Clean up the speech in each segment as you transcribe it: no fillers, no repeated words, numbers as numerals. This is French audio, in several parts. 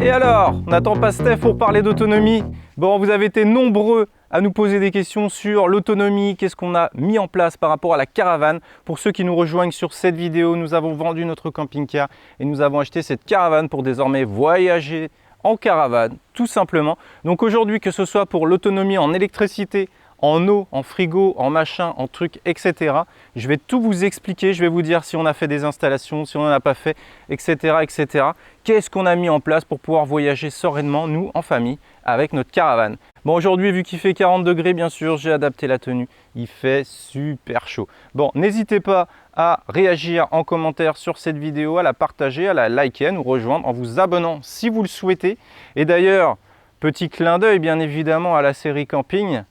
Et alors, on n'attend pas Steph pour parler d'autonomie. Bon, vous avez été nombreux à nous poser des questions sur l'autonomie, qu'est-ce qu'on a mis en place par rapport à la caravane. Pour ceux qui nous rejoignent sur cette vidéo, nous avons vendu notre camping-car et nous avons acheté cette caravane pour désormais voyager en caravane, tout simplement. Donc aujourd'hui, que ce soit pour l'autonomie en électricité, en eau, en frigo, en machin, en trucs, etc. Je vais tout vous expliquer, je vais vous dire si on a fait des installations, si on n'en a pas fait, etc. etc. Qu'est-ce qu'on a mis en place pour pouvoir voyager sereinement, nous, en famille, avec notre caravane. Bon, aujourd'hui, vu qu'il fait 40 degrés, bien sûr, j'ai adapté la tenue. Il fait super chaud. Bon, n'hésitez pas à réagir en commentaire sur cette vidéo, à la partager, à la liker, à nous rejoindre en vous abonnant si vous le souhaitez. Et d'ailleurs, petit clin d'œil, bien évidemment, à la série Camping.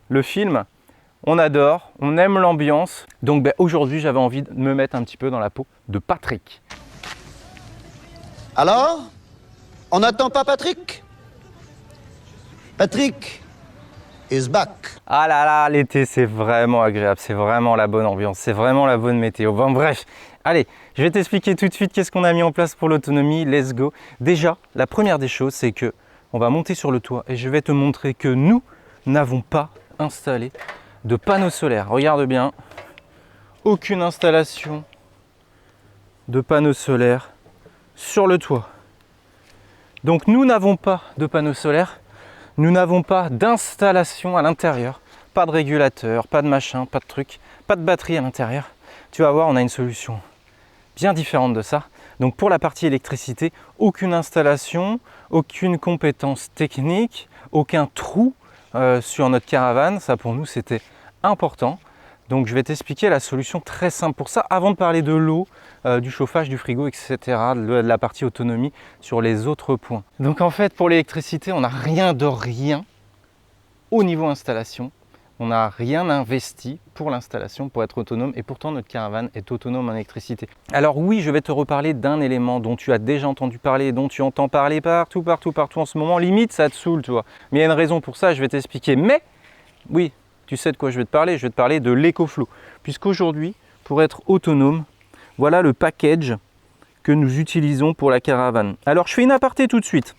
Le film, on adore, on aime l'ambiance. Donc aujourd'hui, j'avais envie de me mettre un petit peu dans la peau de Patrick. Alors, on n'attend pas Patrick? Patrick is back. Ah là là, l'été, c'est vraiment agréable, c'est vraiment la bonne ambiance, c'est vraiment la bonne météo. Bon, bref, allez, je vais t'expliquer tout de suite qu'est-ce qu'on a mis en place pour l'autonomie. Let's go. Déjà, la première des choses, c'est que on va monter sur le toit et je vais te montrer que nous n'avons pas installé de panneaux solaires. Regarde bien, aucune installation de panneaux solaires sur le toit. Donc nous n'avons pas de panneaux solaires, nous n'avons pas d'installation à l'intérieur, pas de régulateur, pas de machin, pas de truc, pas de batterie à l'intérieur. Tu vas voir, on a une solution bien différente de ça. Donc pour la partie électricité, aucune installation, aucune compétence technique, aucun trou sur notre caravane. Ça pour nous c'était important. Donc je vais t'expliquer la solution très simple pour ça avant de parler de l'eau, du chauffage, du frigo, etc. De la partie autonomie sur les autres points. Donc en fait pour l'électricité on n'a rien de rien au niveau installation. On n'a rien investi pour l'installation pour être autonome et pourtant notre caravane est autonome en électricité. Alors oui, je vais te reparler d'un élément dont tu as déjà entendu parler, dont tu entends parler partout en ce moment. Limite, ça te saoule, tu vois. Mais il y a une raison pour ça, je vais t'expliquer. Mais oui, tu sais de quoi je vais te parler. Je vais te parler de l'EcoFlow. Puisqu'aujourd'hui, pour être autonome, voilà le package que nous utilisons pour la caravane. Alors je fais une aparté tout de suite.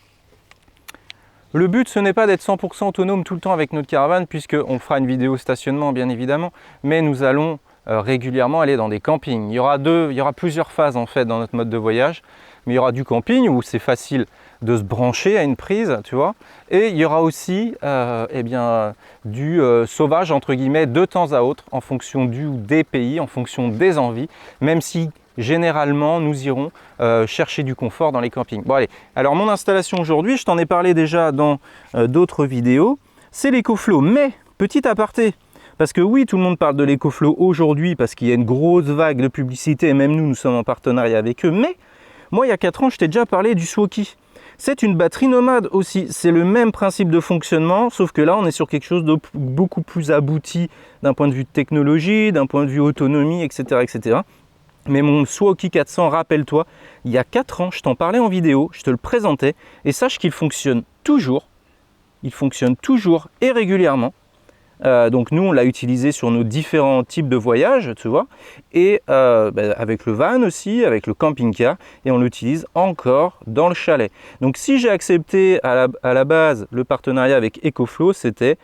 Le but, ce n'est pas d'être 100% autonome tout le temps avec notre caravane, puisqu'on fera une vidéo stationnement, bien évidemment, mais nous allons régulièrement aller dans des campings. Il y aura plusieurs phases en fait dans notre mode de voyage, mais il y aura du camping où c'est facile de se brancher à une prise, tu vois, et il y aura aussi du sauvage, entre guillemets, de temps à autre, en fonction des pays, en fonction des envies, même si généralement, nous irons chercher du confort dans les campings. Bon allez, alors mon installation aujourd'hui, je t'en ai parlé déjà dans d'autres vidéos, c'est l'EcoFlow. Mais, petit aparté, parce que oui, tout le monde parle de l'EcoFlow aujourd'hui parce qu'il y a une grosse vague de publicité et même nous sommes en partenariat avec eux. Mais, moi il y a 4 ans, je t'ai déjà parlé du Swoki. C'est une batterie nomade aussi, c'est le même principe de fonctionnement, sauf que là on est sur quelque chose de beaucoup plus abouti d'un point de vue de technologie, d'un point de vue autonomie, etc. etc. Mais mon Swoki 400, rappelle-toi, il y a 4 ans, je t'en parlais en vidéo, je te le présentais, et sache qu'il fonctionne toujours. Il fonctionne toujours et régulièrement. Donc nous, on l'a utilisé sur nos différents types de voyages, tu vois, et avec le van aussi, avec le camping-car, et on l'utilise encore dans le chalet. Donc si j'ai accepté à la base le partenariat avec EcoFlow, c'était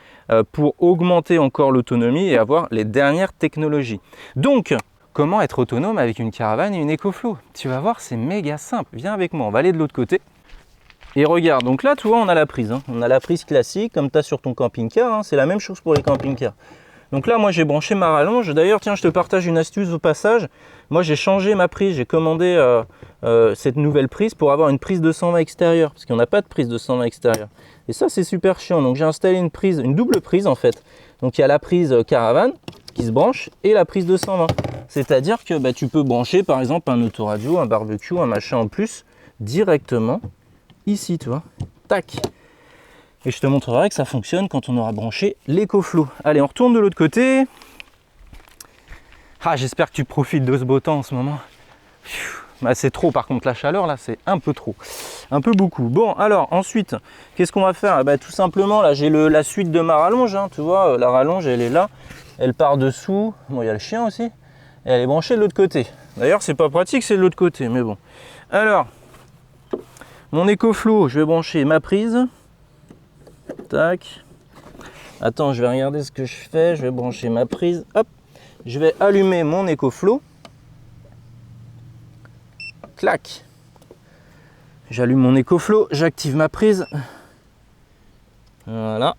pour augmenter encore l'autonomie et avoir les dernières technologies. Donc, comment être autonome avec une caravane et une EcoFlow? Tu vas voir, c'est méga simple. Viens avec moi, on va aller de l'autre côté. Et regarde, donc là, tu vois, on a la prise. Hein. On a la prise classique, comme tu as sur ton camping-car. Hein. C'est la même chose pour les camping-cars. Donc là, moi, j'ai branché ma rallonge. D'ailleurs, tiens, je te partage une astuce au passage. Moi, j'ai changé ma prise. J'ai commandé cette nouvelle prise pour avoir une prise de 220 extérieure. Parce qu'on n'a pas de prise de 220 extérieure. Et ça, c'est super chiant. Donc, j'ai installé une double prise, en fait. Donc, il y a la prise caravane qui se branche et la prise de 220. C'est-à-dire que tu peux brancher par exemple un autoradio, un barbecue, un machin en plus directement ici, tu vois. Tac. Et je te montrerai que ça fonctionne quand on aura branché l'EcoFlow. Allez, on retourne de l'autre côté. Ah, j'espère que tu profites de ce beau temps en ce moment. C'est trop par contre, la chaleur là, c'est un peu trop. Un peu beaucoup. Bon, alors ensuite, qu'est-ce qu'on va faire? Tout simplement, là, j'ai la suite de ma rallonge. Hein, tu vois, la rallonge, elle est là. Elle part dessous. Bon, il y a le chien aussi. Et elle est branchée de l'autre côté. D'ailleurs, c'est pas pratique, c'est de l'autre côté, mais bon. Alors, mon EcoFlow, je vais brancher ma prise. Tac. Attends, je vais regarder ce que je fais. Je vais brancher ma prise. Hop. Je vais allumer mon EcoFlow. Clac. J'allume mon EcoFlow, j'active ma prise. Voilà.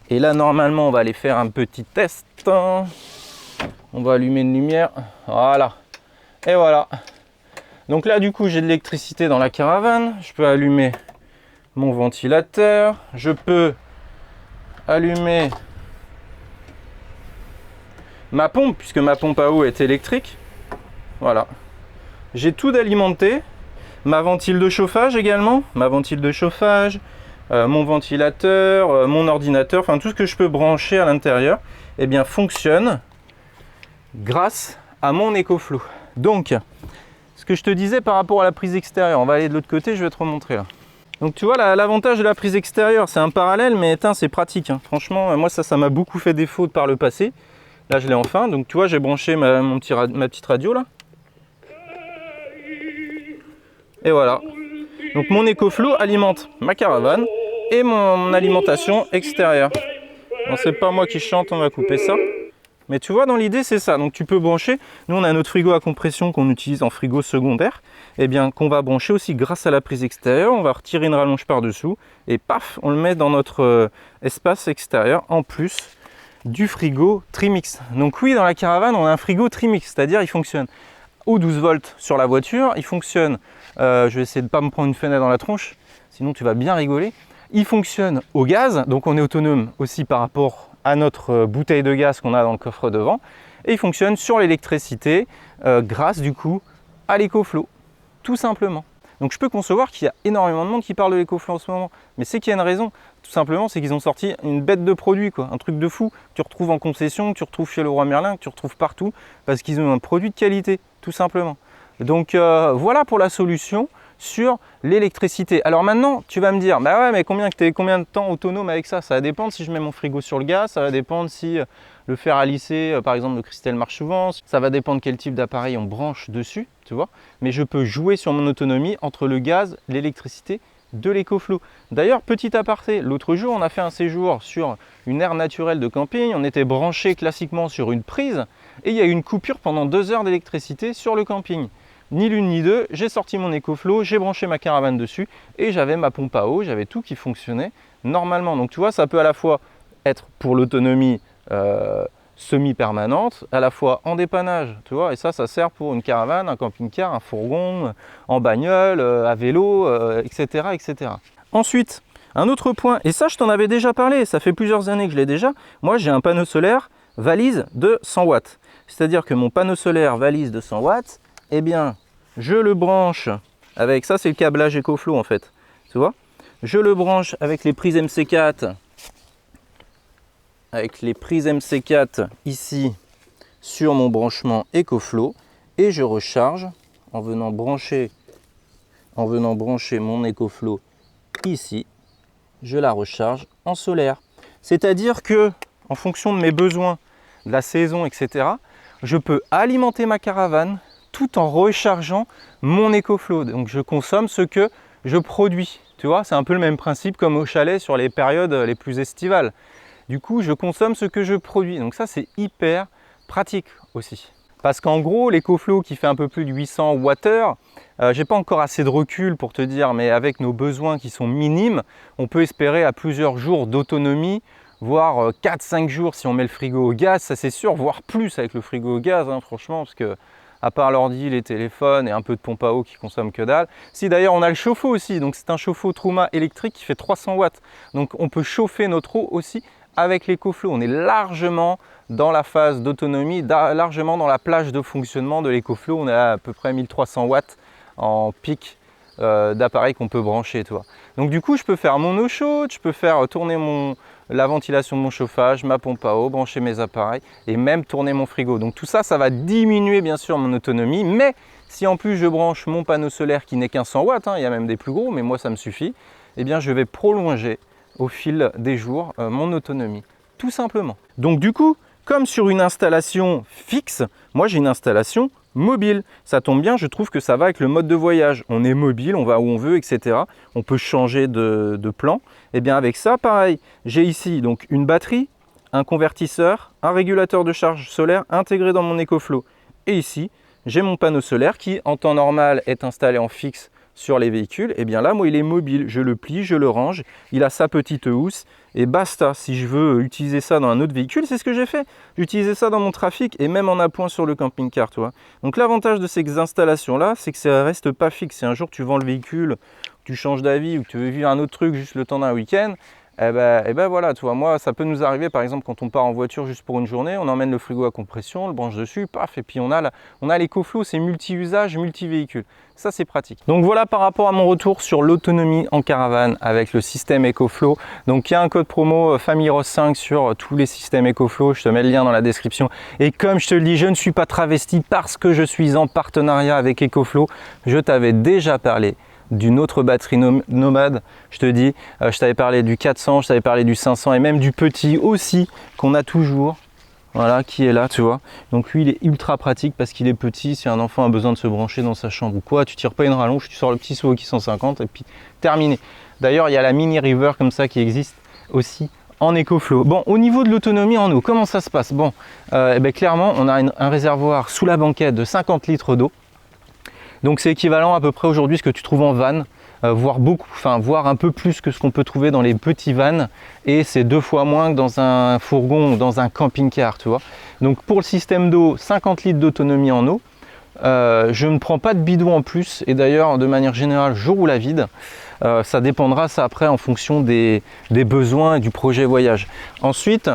Et là, normalement, on va aller faire un petit test. On va allumer une lumière. Voilà. Et voilà. Donc là, du coup, j'ai de l'électricité dans la caravane. Je peux allumer mon ventilateur. Je peux allumer ma pompe, puisque ma pompe à eau est électrique. Voilà. J'ai tout d'alimenté. Ma ventile de chauffage également. Ma ventile de chauffage. Mon ventilateur, mon ordinateur, enfin tout ce que je peux brancher à l'intérieur, eh bien fonctionne grâce à mon EcoFlow. Donc, ce que je te disais par rapport à la prise extérieure, on va aller de l'autre côté, je vais te remontrer là. Donc tu vois, l'avantage de la prise extérieure, c'est un parallèle, mais c'est pratique. Hein. Franchement, moi ça m'a beaucoup fait défaut par le passé. Là, je l'ai enfin. Donc tu vois, j'ai branché ma petite radio là. Et voilà. Donc mon EcoFlow alimente ma caravane et mon alimentation extérieure. Bon, c'est pas moi qui chante, on va couper ça. Mais tu vois, dans l'idée, c'est ça. Donc tu peux brancher. Nous, on a notre frigo à compression qu'on utilise en frigo secondaire. Eh bien, qu'on va brancher aussi grâce à la prise extérieure. On va retirer une rallonge par-dessous et paf, on le met dans notre espace extérieur en plus du frigo Trimix. Donc oui, dans la caravane, on a un frigo Trimix, c'est-à-dire il fonctionne aux 12 volts sur la voiture. Il fonctionne, je vais essayer de ne pas me prendre une fenêtre dans la tronche, sinon tu vas bien rigoler. Il fonctionne au gaz, donc on est autonome aussi par rapport à notre bouteille de gaz qu'on a dans le coffre devant. Et il fonctionne sur l'électricité grâce du coup à l'EcoFlow, tout simplement. Donc je peux concevoir qu'il y a énormément de monde qui parle de l'EcoFlow en ce moment, mais c'est qu'il y a une raison. Tout simplement, c'est qu'ils ont sorti une bête de produit, quoi, un truc de fou, que tu retrouves en concession, que tu retrouves chez Leroy Merlin, que tu retrouves partout, parce qu'ils ont un produit de qualité, tout simplement. Donc voilà pour la solution sur l'électricité. Alors maintenant, tu vas me dire, bah ouais, mais combien de temps autonome avec ça? Ça va dépendre si je mets mon frigo sur le gaz, ça va dépendre si le fer à lisser, par exemple, le Christelle marche souvent, ça va dépendre quel type d'appareil on branche dessus, tu vois. Mais je peux jouer sur mon autonomie entre le gaz, l'électricité, de l'EcoFlow. D'ailleurs, petit aparté, l'autre jour, on a fait un séjour sur une aire naturelle de camping, on était branché classiquement sur une prise et il y a eu une coupure pendant 2 heures d'électricité sur le camping. Ni l'une ni deux, j'ai sorti mon EcoFlow, j'ai branché ma caravane dessus et j'avais ma pompe à eau, j'avais tout qui fonctionnait normalement. Donc tu vois, ça peut à la fois être pour l'autonomie semi-permanente, à la fois en dépannage, tu vois, et ça sert pour une caravane, un camping-car, un fourgon, en bagnole, à vélo, etc., etc. Ensuite, un autre point, et ça je t'en avais déjà parlé, ça fait plusieurs années que je l'ai déjà, moi j'ai un panneau solaire valise de 100 watts. C'est-à-dire que mon panneau solaire valise de 100 watts, eh bien, je le branche avec, ça c'est le câblage EcoFlow en fait, tu vois, je le branche avec les prises MC4, ici sur mon branchement EcoFlow et je recharge en venant brancher mon EcoFlow ici, je la recharge en solaire. C'est-à-dire que en fonction de mes besoins, de la saison, etc., je peux alimenter ma caravane tout en rechargeant mon EcoFlow. Donc je consomme ce que je produis. Tu vois, c'est un peu le même principe comme au chalet sur les périodes les plus estivales. Du coup, je consomme ce que je produis. Donc ça, c'est hyper pratique aussi. Parce qu'en gros, l'EcoFlow qui fait un peu plus de 800 Wh, j'ai pas encore assez de recul pour te dire, mais avec nos besoins qui sont minimes, on peut espérer à plusieurs jours d'autonomie, voire 4-5 jours si on met le frigo au gaz, ça c'est sûr, voire plus avec le frigo au gaz, hein, franchement, parce que à part l'ordi, les téléphones et un peu de pompe à eau qui consomme que dalle. Si d'ailleurs on a le chauffe-eau aussi, donc c'est un chauffe-eau Truma électrique qui fait 300 watts. Donc on peut chauffer notre eau aussi avec l'EcoFlow. On est largement dans la phase d'autonomie, largement dans la plage de fonctionnement de l'EcoFlow. On est à peu près 1300 watts en pic d'appareil qu'on peut brancher, toi. Donc du coup, je peux faire mon eau chaude, je peux faire tourner la ventilation de mon chauffage, ma pompe à eau, brancher mes appareils et même tourner mon frigo. Donc tout ça, ça va diminuer bien sûr mon autonomie, mais si en plus je branche mon panneau solaire qui n'est qu'un 100 watts, hein, il y a même des plus gros, mais moi ça me suffit, eh bien je vais prolonger au fil des jours mon autonomie, tout simplement. Donc du coup, comme sur une installation fixe, moi j'ai une installation mobile. Ça tombe bien, je trouve que ça va avec le mode de voyage. On est mobile, on va où on veut, etc. On peut changer de plan. Et bien avec ça, pareil, j'ai ici donc une batterie, un convertisseur, un régulateur de charge solaire intégré dans mon EcoFlow. Et ici, j'ai mon panneau solaire qui, en temps normal, est installé en fixe sur les véhicules. Et bien là, moi, il est mobile. Je le plie, je le range. Il a sa petite housse et basta. Si je veux utiliser ça dans un autre véhicule, c'est ce que j'ai fait. J'utilisais ça dans mon trafic et même en appoint sur le camping-car, tu vois. Donc l'avantage de ces installations-là, c'est que ça reste pas fixe. Si un jour tu vends le véhicule, tu changes d'avis ou que tu veux vivre un autre truc juste le temps d'un week-end, eh ben voilà, tu vois, moi, ça peut nous arriver, par exemple, quand on part en voiture juste pour une journée, on emmène le frigo à compression, on le branche dessus, paf, et puis on a l'EcoFlow, c'est multi-usage, multi-véhicule. Ça, c'est pratique. Donc voilà par rapport à mon retour sur l'autonomie en caravane avec le système EcoFlow. Donc il y a un code promo Famille Rose 5 sur tous les systèmes EcoFlow, je te mets le lien dans la description. Et comme je te le dis, je ne suis pas travesti parce que je suis en partenariat avec EcoFlow. Je t'avais déjà parlé d'une autre batterie nomade, je te dis, je t'avais parlé du 400, je t'avais parlé du 500 et même du petit aussi qu'on a toujours, voilà, qui est là, tu vois. Donc lui, il est ultra pratique parce qu'il est petit. Si un enfant a besoin de se brancher dans sa chambre ou quoi, tu tires pas une rallonge, tu sors le petit Suzuki 150 et puis terminé. D'ailleurs, il y a la mini river comme ça qui existe aussi en EcoFlow. Bon, au niveau de l'autonomie en eau, comment ça se passe? Bon, clairement, on a un réservoir sous la banquette de 50 litres d'eau. Donc c'est équivalent à peu près aujourd'hui ce que tu trouves en van, voire un peu plus que ce qu'on peut trouver dans les petits vans, et c'est 2 fois moins que dans un fourgon ou dans un camping-car, tu vois. Donc pour le système d'eau, 50 litres d'autonomie en eau, je ne prends pas de bidon en plus, et d'ailleurs de manière générale je roule à vide. Ça dépendra ça après en fonction des besoins et du projet voyage. Ensuite,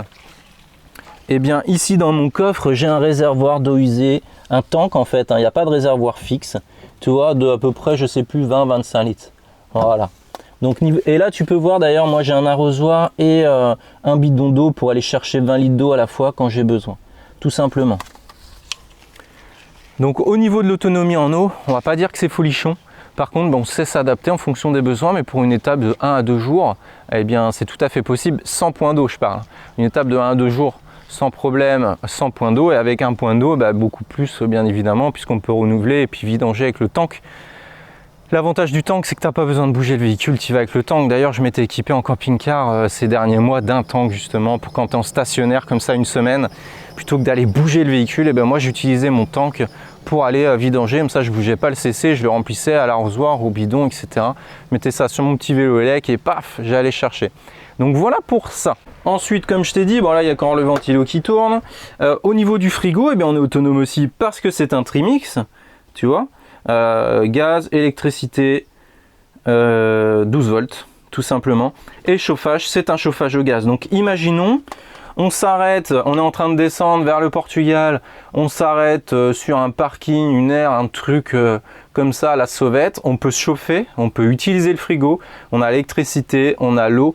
eh bien ici dans mon coffre j'ai un réservoir d'eau usée, un tank en fait, il n'y a pas de réservoir fixe, tu vois, de à peu près je sais plus 20-25 litres, voilà. Donc, et là tu peux voir d'ailleurs, moi j'ai un arrosoir et un bidon d'eau pour aller chercher 20 litres d'eau à la fois quand j'ai besoin, tout simplement. Donc au niveau de l'autonomie en eau, on va pas dire que c'est folichon. Par contre, on sait s'adapter en fonction des besoins, mais pour une étape de 1 à 2 jours, eh bien c'est tout à fait possible, sans point d'eau je parle. Une étape de 1 à 2 jours sans problème, sans point d'eau, et avec un point d'eau, beaucoup plus bien évidemment, puisqu'on peut renouveler et puis vidanger avec le tank. L'avantage du tank, c'est que tu n'as pas besoin de bouger le véhicule, tu vas avec le tank. D'ailleurs, je m'étais équipé en camping-car ces derniers mois d'un tank justement, pour quand tu es en stationnaire comme ça une semaine, plutôt que d'aller bouger le véhicule, et moi j'utilisais mon tank pour aller vidanger, comme ça je bougeais pas le CC, je le remplissais à l'arrosoir, au bidon, etc. Je mettais ça sur mon petit vélo élec et paf, j'allais chercher. Donc voilà pour ça. Ensuite, comme je t'ai dit, bon là il y a encore le ventilo qui tourne. Au niveau du frigo, on est autonome aussi parce que c'est un trimix, tu vois. Gaz, électricité, 12 volts, tout simplement. Et chauffage, c'est un chauffage au gaz. Donc imaginons, on s'arrête, on est en train de descendre vers le Portugal, on s'arrête sur un parking, une aire, un truc comme ça à la sauvette, on peut se chauffer, on peut utiliser le frigo, on a l'électricité, on a l'eau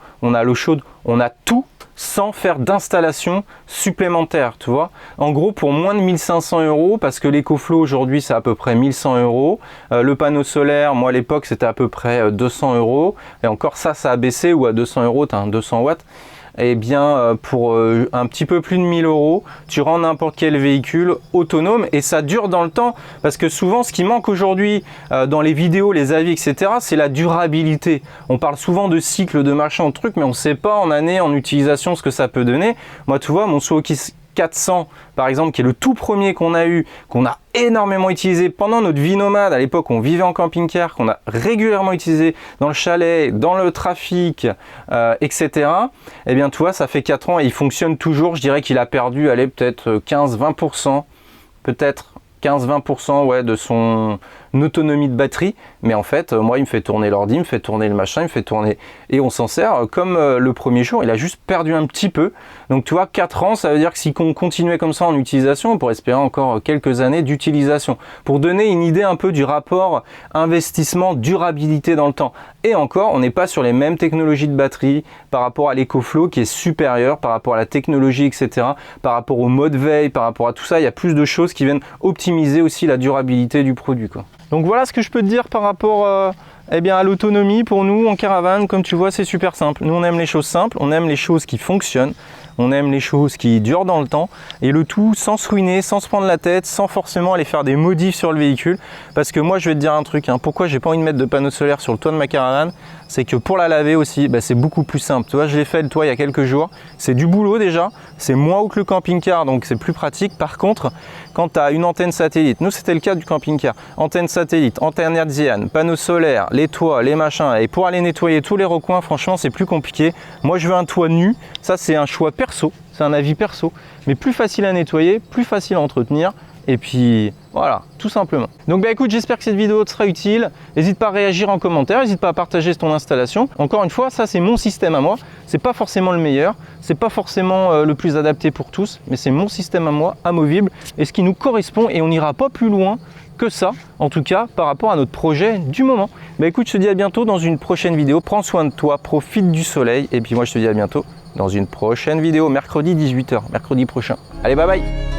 chaude, on a tout sans faire d'installation supplémentaire, tu vois. En gros, pour moins de 1500 €, parce que l'EcoFlow aujourd'hui c'est à peu près 1100 €, le panneau solaire, moi à l'époque c'était à peu près 200 €, et encore ça a baissé, ou à 200 €, tu as un 200 watts. Eh bien pour un petit peu plus de 1000 €, tu rends n'importe quel véhicule autonome, et ça dure dans le temps, parce que souvent ce qui manque aujourd'hui dans les vidéos, les avis, etc., c'est la durabilité. On parle souvent de cycle, de machin, de trucs, mais on ne sait pas en année, en utilisation, ce que ça peut donner. Moi, tu vois, mon Suzuki 400 par exemple, qui est le tout premier qu'on a eu, qu'on a énormément utilisé pendant notre vie nomade. À l'époque, on vivait en camping-car, qu'on a régulièrement utilisé dans le chalet, dans le trafic, etc. Eh bien, tu vois, ça fait 4 ans et il fonctionne toujours. Je dirais qu'il a perdu, allez, peut-être 15-20%, peut-être 15-20% ouais, de son autonomie de batterie, mais en fait moi il me fait tourner l'ordi, il me fait tourner le machin, il me fait tourner, et on s'en sert comme le premier jour. Il a juste perdu un petit peu. Donc tu vois, 4 ans, ça veut dire que si on continuait comme ça en utilisation, on pourrait espérer encore quelques années d'utilisation, pour donner une idée un peu du rapport investissement durabilité dans le temps. Et encore, on n'est pas sur les mêmes technologies de batterie par rapport à l'EcoFlow qui est supérieur, par rapport à la technologie, etc., par rapport au mode veille, par rapport à tout ça. Il y a plus de choses qui viennent optimiser aussi la durabilité du produit, quoi. Donc voilà ce que je peux te dire par rapport Eh bien, à l'autonomie, pour nous, en caravane, comme tu vois, c'est super simple. Nous, on aime les choses simples, on aime les choses qui fonctionnent, on aime les choses qui durent dans le temps, et le tout sans se ruiner, sans se prendre la tête, sans forcément aller faire des modifs sur le véhicule. Parce que moi, je vais te dire un truc, pourquoi j'ai pas envie de mettre de panneaux solaires sur le toit de ma caravane, c'est que pour la laver aussi, c'est beaucoup plus simple. Tu vois, je l'ai fait le toit il y a quelques jours, c'est du boulot déjà, c'est moins haut que le camping-car, donc c'est plus pratique. Par contre, quand tu as une antenne satellite, nous c'était le cas du camping-car, antenne satellite, antenne hertzienne, panneaux solaires, les toits, les machins, et pour aller nettoyer tous les recoins, franchement c'est plus compliqué. Moi je veux un toit nu, ça c'est un choix perso, c'est un avis perso, mais plus facile à nettoyer, plus facile à entretenir, et puis voilà, tout simplement. Donc écoute, j'espère que cette vidéo te sera utile. N'hésite pas à réagir en commentaire, n'hésite pas à partager ton installation. Encore une fois, ça c'est mon système à moi, c'est pas forcément le meilleur, c'est pas forcément le plus adapté pour tous, mais c'est mon système à moi, amovible, et ce qui nous correspond, et on n'ira pas plus loin que ça, en tout cas par rapport à notre projet du moment. Écoute, je te dis à bientôt dans une prochaine vidéo, prends soin de toi, profite du soleil, et puis moi je te dis à bientôt dans une prochaine vidéo, mercredi 18h, mercredi prochain. Allez, bye bye.